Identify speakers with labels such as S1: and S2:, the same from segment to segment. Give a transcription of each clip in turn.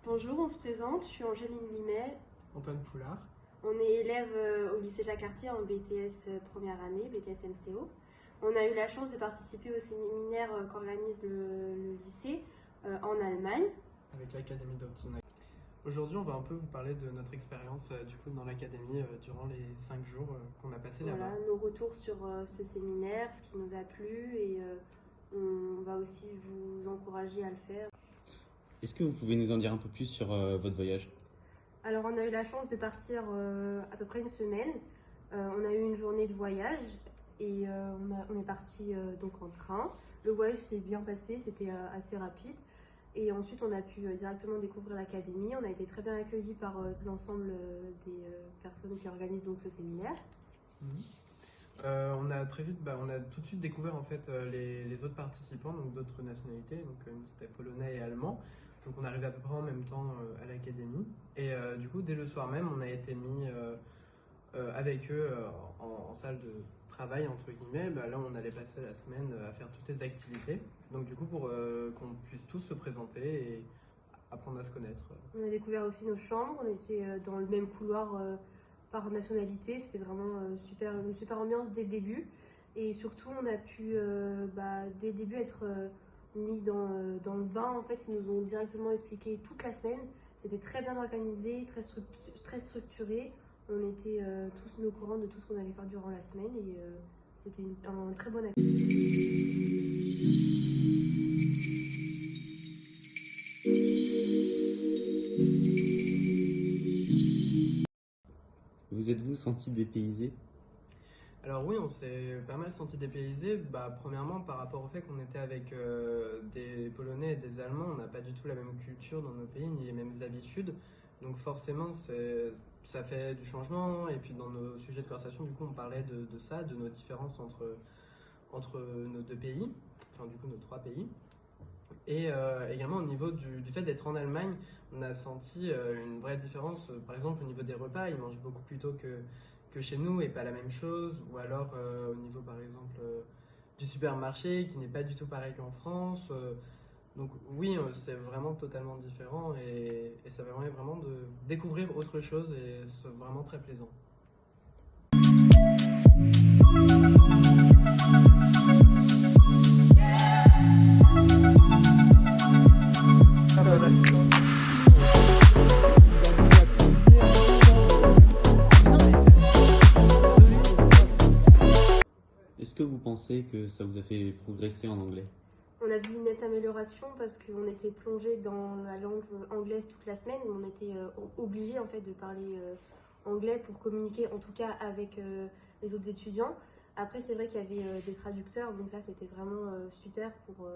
S1: Bonjour, on se présente, je suis Angéline Limet.
S2: Antoine Poulard.
S1: On est élève au lycée Jacques-Cartier en BTS première année, BTS MCO. On a eu la chance de participer au séminaire qu'organise le lycée en Allemagne.
S2: Avec l'Académie d'Opsona. Aujourd'hui, on va un peu vous parler de notre expérience dans l'académie durant les 5 jours qu'on a passé là-bas.
S1: Voilà, nos retours sur ce séminaire, ce qui nous a plu et on va aussi vous encourager à le faire.
S3: Est-ce que vous pouvez nous en dire un peu plus sur votre voyage?
S1: Alors on a eu la chance de partir à peu près une semaine. On a eu une journée de voyage et on est parti donc en train. Le voyage s'est bien passé, c'était assez rapide. Et ensuite on a pu directement découvrir l'académie. On a été très bien accueillis par l'ensemble des personnes qui organisent donc ce séminaire.
S2: On a tout de suite découvert en fait les autres participants, donc d'autres nationalités. Donc nous c'était polonais et allemand. Donc on arrivait à peu près en même temps à l'académie. Et du coup dès le soir même on a été mis avec eux en salle de travail entre guillemets. Là on allait passer la semaine à faire toutes les activités. Donc du coup pour qu'on puisse tous se présenter et apprendre à se connaître.
S1: On a découvert aussi nos chambres, on était dans le même couloir par nationalité, c'était vraiment une super ambiance dès le début. Et surtout on a pu dès le début être mis dans le bain. En fait ils nous ont directement expliqué toute la semaine, c'était très bien organisé, très structuré. On était tous au courant de tout ce qu'on allait faire durant la semaine et c'était un très bon accueil.
S3: Vous êtes-vous senti dépaysé?
S2: Alors oui, on s'est pas mal senti dépaysé. Premièrement, par rapport au fait qu'on était avec des Polonais et des Allemands, on n'a pas du tout la même culture dans nos pays, ni les mêmes habitudes. Donc forcément, ça fait du changement. Et puis dans nos sujets de conversation, du coup, on parlait de ça, de nos différences entre nos deux pays, enfin du coup nos trois pays. Et également au niveau du fait d'être en Allemagne, on a senti une vraie différence. Par exemple, au niveau des repas, ils mangent beaucoup plus tôt que chez nous et pas la même chose. Ou alors au niveau par exemple du supermarché qui n'est pas du tout pareil qu'en France. Donc oui, c'est vraiment totalement différent et ça permet vraiment de découvrir autre chose et c'est vraiment très plaisant.
S3: Est-ce que vous pensez que ça vous a fait progresser en anglais?
S1: On a vu une nette amélioration parce qu'on était plongé dans la langue anglaise toute la semaine. On était obligé en fait de parler anglais pour communiquer, en tout cas avec les autres étudiants. Après, c'est vrai qu'il y avait des traducteurs, donc ça c'était vraiment super pour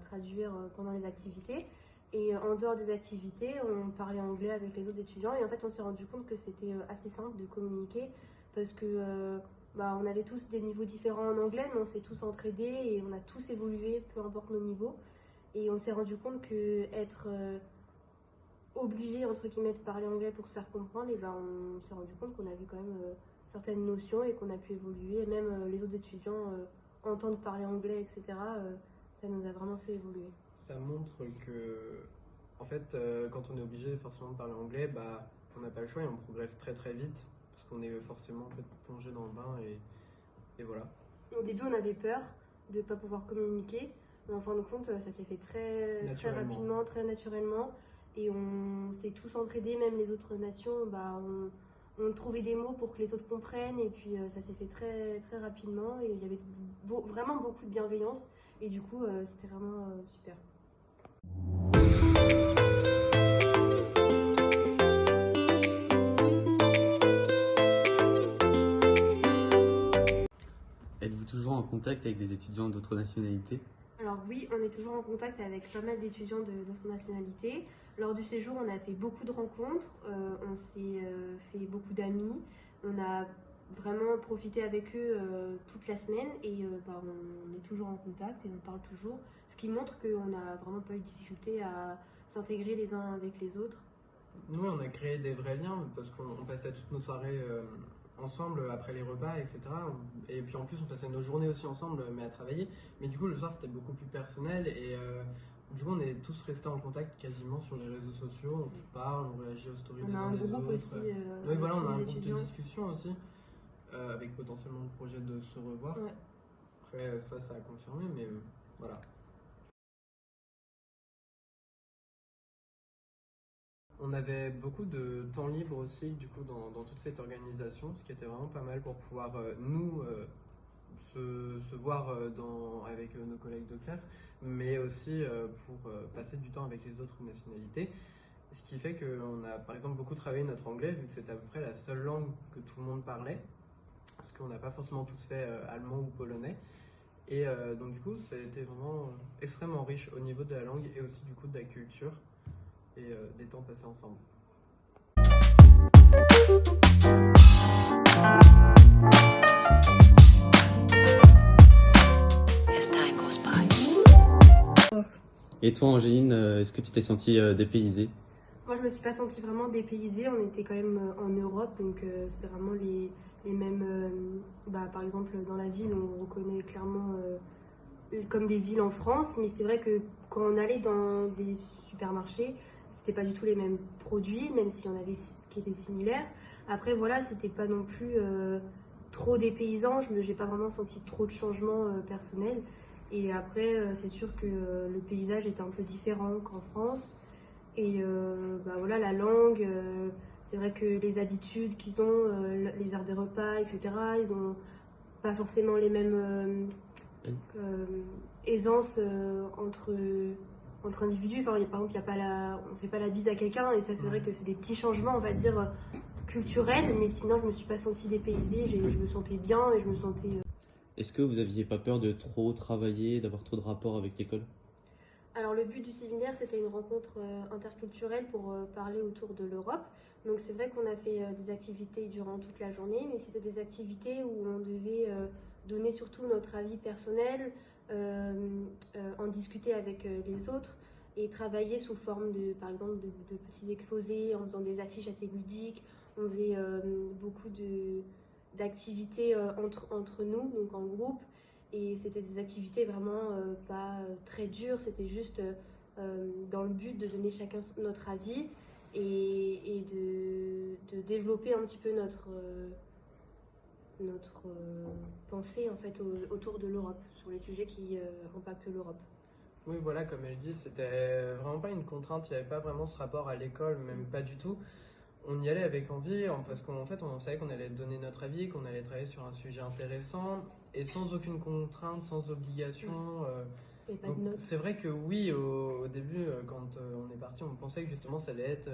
S1: traduire pendant les activités. Et en dehors des activités, on parlait anglais avec les autres étudiants et en fait on s'est rendu compte que c'était assez simple de communiquer parce que on avait tous des niveaux différents en anglais, mais on s'est tous entraidés et on a tous évolué, peu importe nos niveaux. Et on s'est rendu compte que être obligé, entre guillemets, de parler anglais pour se faire comprendre, et on s'est rendu compte qu'on avait quand même certaines notions et qu'on a pu évoluer. Et même les autres étudiants entendent parler anglais, etc. Ça nous a vraiment fait évoluer.
S2: Ça montre que, en fait, quand on est obligé forcément de parler anglais, on n'a pas le choix et on progresse très très vite parce qu'on est forcément en fait, plongé dans le bain et voilà.
S1: Au début, on avait peur de ne pas pouvoir communiquer, mais en fin de compte, ça s'est fait très rapidement, très naturellement. Et on s'est tous entraidés, même les autres nations, on trouvait des mots pour que les autres comprennent. Et puis ça s'est fait très rapidement. Et il y avait vraiment beaucoup de bienveillance. Et du coup, c'était vraiment super.
S3: Êtes-vous toujours en contact avec des étudiants d'autres nationalités?
S1: Alors oui, on est toujours en contact avec pas mal d'étudiants d'autres nationalités. Lors du séjour, on a fait beaucoup de rencontres, on s'est fait beaucoup d'amis, on a vraiment profité avec eux toute la semaine et on est toujours en contact et on parle toujours, ce qui montre qu'on n'a vraiment pas eu de difficulté à s'intégrer les uns avec les autres.
S2: Nous, on a créé des vrais liens parce qu'on passait toutes nos soirées ensemble après les repas, etc. Et puis en plus, on passait nos journées aussi ensemble, mais à travailler. Mais du coup, le soir, c'était beaucoup plus personnel et Du coup, on est tous restés en contact quasiment sur les réseaux sociaux, on se parle, on réagit aux stories
S1: On
S2: des
S1: a
S2: uns
S1: un
S2: des
S1: groupe
S2: autres.
S1: aussi.
S2: Oui,
S1: avec
S2: voilà, on
S1: tous
S2: a un
S1: les
S2: groupe de
S1: étudiants.
S2: discussion aussi, avec potentiellement le projet de se revoir.
S1: Ouais.
S2: Après, ça a confirmé, mais voilà. On avait beaucoup de temps libre aussi, du coup, dans toute cette organisation, ce qui était vraiment pas mal pour pouvoir, nous, se voir avec nos collègues de classe, mais aussi pour passer du temps avec les autres nationalités. Ce qui fait qu'on a par exemple beaucoup travaillé notre anglais, vu que c'était à peu près la seule langue que tout le monde parlait, parce qu'on n'a pas forcément tous fait allemand ou polonais. Et donc du coup, ça a été vraiment extrêmement riche au niveau de la langue et aussi du coup de la culture et des temps passés ensemble.
S3: Et toi, Angéline, est-ce que tu t'es sentie dépaysée?
S1: Moi, je me suis pas sentie vraiment dépaysée. On était quand même en Europe, donc c'est vraiment les mêmes. Par exemple, dans la ville, on reconnaît clairement comme des villes en France, mais c'est vrai que quand on allait dans des supermarchés, c'était pas du tout les mêmes produits, même s'il y en avait qui étaient similaires. Après, voilà, c'était pas non plus trop dépaysant. J'ai pas vraiment senti trop de changements personnels. Et après, c'est sûr que le paysage était un peu différent qu'en France. Et voilà, la langue, c'est vrai que les habitudes qu'ils ont, les heures des repas, etc., ils ont pas forcément les mêmes aisances entre individus. Enfin, par exemple, on fait pas la bise à quelqu'un, et ça, c'est vrai que c'est des petits changements, on va dire, culturels, mais sinon, je me suis pas sentie dépaysée, je me sentais bien et je me sentais.
S3: Est-ce que vous aviez pas peur de trop travailler, d'avoir trop de rapports avec l'école?
S1: Alors le but du séminaire, c'était une rencontre interculturelle pour parler autour de l'Europe. Donc c'est vrai qu'on a fait des activités durant toute la journée, mais c'était des activités où on devait donner surtout notre avis personnel, en discuter avec les autres et travailler sous forme par exemple, de petits exposés, en faisant des affiches assez ludiques. On faisait beaucoup d'activités entre nous, donc en groupe. Et c'était des activités vraiment pas très dures, c'était juste dans le but de donner chacun notre avis et de développer un petit peu notre pensée en fait autour de l'Europe, sur les sujets qui impactent l'Europe.
S2: Oui, voilà, comme elle dit, c'était vraiment pas une contrainte, il n'y avait pas vraiment ce rapport à l'école, même pas du tout. On y allait avec envie, parce qu'en fait, on savait qu'on allait donner notre avis, qu'on allait travailler sur un sujet intéressant, et sans aucune contrainte, sans obligation.
S1: Et pas
S2: Donc,
S1: de notes.
S2: c'est vrai que oui, au début, quand on est parti, on pensait que justement ça allait être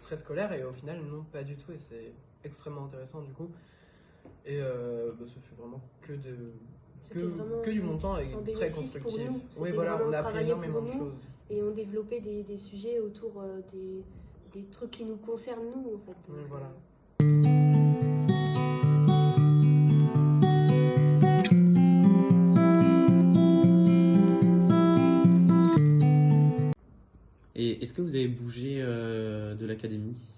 S2: très scolaire, et au final, non, pas du tout, et c'est extrêmement intéressant du coup. Et ce fut vraiment que du montant et très constructif.
S1: Oui, voilà,
S2: on a appris énormément de
S1: nous,
S2: choses.
S1: et on développait des sujets autour des trucs qui nous concernent nous en fait. Donc,
S2: Oui, voilà.
S3: Et est-ce que vous avez bougé de l'académie?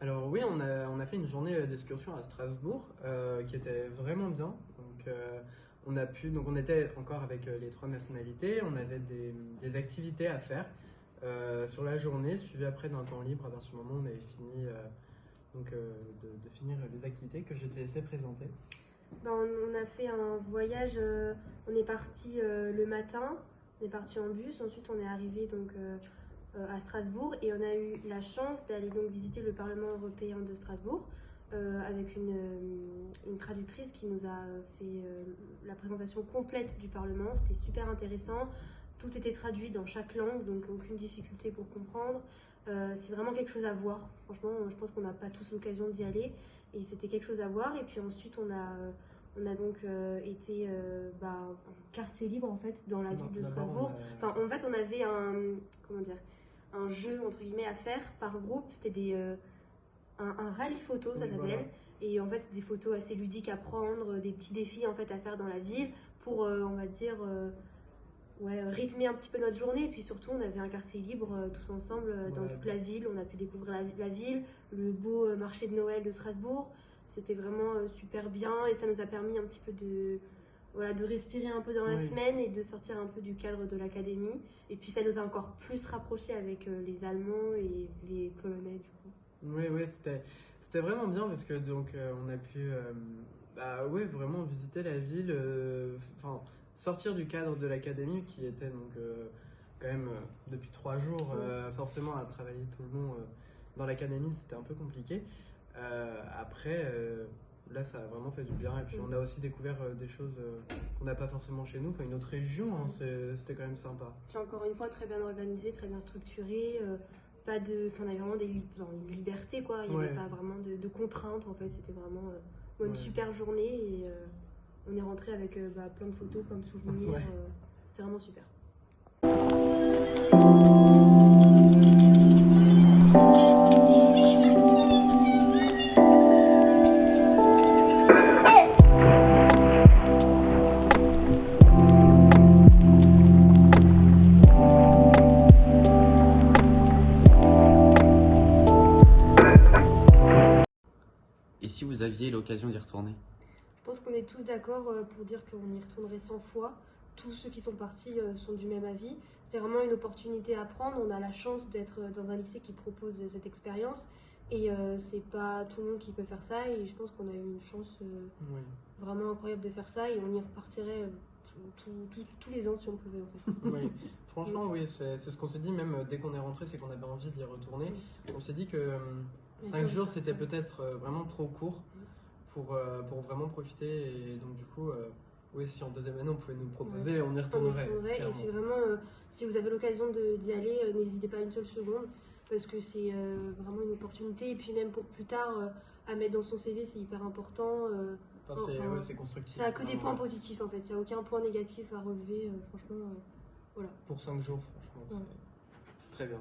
S2: Alors oui, on a fait une journée d'excursion à Strasbourg qui était vraiment bien. Donc on était encore avec les 3 nationalités, on avait des activités à faire sur la journée, suivi après d'un temps libre à partir du moment où on avait fini de finir les activités que je t'ai laissé présenter.
S1: On a fait un voyage, on est parti le matin, on est parti en bus, ensuite on est arrivé donc à Strasbourg et on a eu la chance d'aller donc visiter le Parlement européen de Strasbourg avec une traductrice qui nous a fait la présentation complète du Parlement. C'était super intéressant, tout était traduit dans chaque langue, donc aucune difficulté pour comprendre. C'est vraiment quelque chose à voir, franchement je pense qu'on n'a pas tous l'occasion d'y aller et c'était quelque chose à voir. Et puis ensuite on a donc été en quartier libre en fait dans la ville de Strasbourg. Enfin en fait on avait un jeu entre guillemets à faire par groupe. C'était un rallye photo, ça s'appelle. Voilà. Et en fait c'est des photos assez ludiques à prendre, des petits défis en fait à faire dans la ville pour on va dire rythmer un petit peu notre journée. Et puis surtout on avait un quartier libre tous ensemble dans toute la ville. On a pu découvrir la ville, le beau marché de Noël de Strasbourg. C'était vraiment super bien et ça nous a permis un petit peu voilà, de respirer un peu dans la
S2: Oui.
S1: semaine et de sortir un peu du cadre de l'académie. Et puis ça nous a encore plus rapprochés avec les Allemands et les Polonais du coup.
S2: Oui, oui, c'était vraiment bien parce que donc on a pu bah, ouais, vraiment visiter la ville, enfin sortir du cadre de l'académie qui était donc quand même depuis 3 jours forcément à travailler tout le long dans l'académie, c'était un peu compliqué. Après là ça a vraiment fait du bien et puis on a aussi découvert des choses qu'on n'a pas forcément chez nous, enfin une autre région, hein, c'était quand même sympa.
S1: Puis encore une fois, très bien organisé, très bien structuré. Pas de, enfin, on avait vraiment une liberté quoi. Il n'y avait
S2: Ouais.
S1: pas vraiment de contraintes en fait. C'était vraiment une
S2: Ouais.
S1: super journée et on est rentré avec plein de photos, plein de souvenirs.
S2: Ouais.
S1: C'était vraiment super.
S3: Et si vous aviez l'occasion d'y retourner?
S1: Je pense qu'on est tous d'accord pour dire qu'on y retournerait 100 fois. Tous ceux qui sont partis sont du même avis. C'est vraiment une opportunité à prendre. On a la chance d'être dans un lycée qui propose cette expérience. Et c'est pas tout le monde qui peut faire ça. Et je pense qu'on a eu une chance
S2: Oui.
S1: vraiment incroyable de faire ça. Et on y repartirait tous les ans si on pouvait en fait.
S2: Oui, franchement, oui, c'est ce qu'on s'est dit, même dès qu'on est rentré, c'est qu'on avait envie d'y retourner. On s'est dit que 5 jours, c'était peut-être vraiment trop court pour vraiment profiter. Et donc, du coup, oui, si en deuxième année, on pouvait nous le proposer, on y
S1: On y
S2: retournerait.
S1: retournerait. Et
S2: clairement.
S1: c'est vraiment, si vous avez l'occasion d'y aller, n'hésitez pas une seule seconde. Parce que c'est vraiment une opportunité. Et puis même pour plus tard, à mettre dans son CV, c'est hyper important.
S2: Enfin, c'est
S1: enfin,
S2: ouais, c'est constructif.
S1: Ça a que des
S2: vraiment.
S1: points positifs en fait. Il n'y a aucun point négatif à relever. Franchement, voilà.
S2: Pour 5 jours, franchement,
S1: Ouais.
S2: c'est très bien.